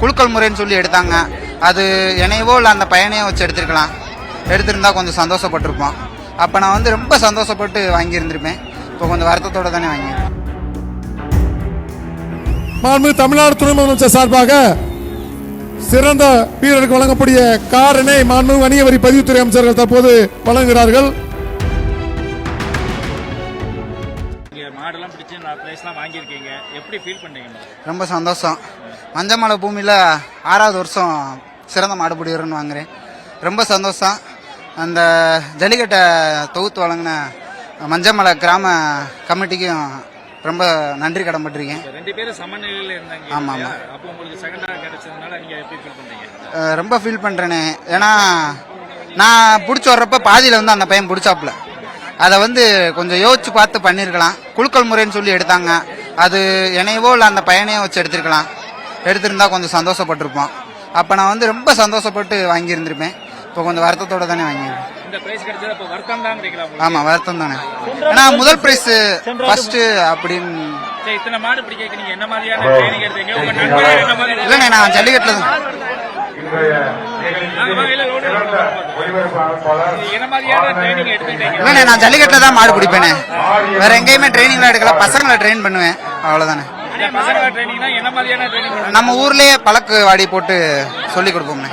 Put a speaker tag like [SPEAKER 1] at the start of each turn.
[SPEAKER 1] குலுக்கல் முறைன்னு சொல்லி எடுத்தாங்க. அது என்னையவோ இல்லை அந்த பையனையோ வச்சு எடுத்திருந்தா கொஞ்சம் சந்தோஷப்பட்டிருப்போம். அப்போ நான் வந்து ரொம்ப சந்தோஷப்பட்டு வாங்கியிருந்திருப்பேன். இப்போ கொஞ்சம் வருத்தத்தோட தானே வாங்கியிருக்கேன்.
[SPEAKER 2] மாண்புமிகு தமிழ்நாடு துணை முதலமைச்சர் சார்பாக சிறந்த வீரருக்கு வழங்கக்கூடிய காரினை மாண்புமிகு வணிக வரி பதிவுத்துறை அமைச்சர்கள் தற்போது வழங்குகிறார்கள்.
[SPEAKER 1] ரொம்ப சந்தோஷம். மஞ்சமலை பூமியில் 6வது வருஷம் சிறந்த மாடுபிடி வீரர்னு வாங்குறேன். ரொம்ப சந்தோஷம். அந்த ஜல்லிக்கட்டை தொகுத்து வழங்கின மஞ்சமலை கிராம கமிட்டிக்கும் ரொம்ப நன்றி கடன்பட்டிருக்கேன். ஆமாம் ஆமாம், ரொம்ப ஃபீல் பண்ணுறேனே. ஏன்னா நான் பிடிச்சி வர்றப்ப பாதியில் வந்து அந்த பையன் பிடிச்சாப்புல. அதை வந்து கொஞ்சம் யோசிச்சு பார்த்து பண்ணியிருக்கலாம். குலுக்கல் முறைன்னு சொல்லி எடுத்தாங்க. அது என்னையவோ இல்லை அந்த பையனையோ வச்சு எடுத்திருந்தா கொஞ்சம் சந்தோஷப்பட்டிருப்போம். அப்போ நான் வந்து ரொம்ப சந்தோஷப்பட்டு வாங்கியிருந்திருப்பேன். இப்போ கொஞ்சம் வருத்தத்தோட தானே வாங்கியிருக்கேன். ஆமாம், வருத்தம் தானே. ஏன்னா முதல் பிரைஸ் ஃபர்ஸ்ட் அப்படின்னு இல்லைண்ணே, நான் ஜல்லிக்கட்டில் தான். இல்லைண்ணே, நான் ஜல்லிக்கட்டில் தான் மாடு பிடிப்பேனே. வேற எங்கேயுமே ட்ரைனிங்லாம் எடுக்கல. பசங்களை ட்ரெயின் பண்ணுவேன், அவ்வளோதானே. நம்ம ஊர்லயே பழக்கு வாடி போட்டு சொல்லி கொடுப்போம்ண்ணே.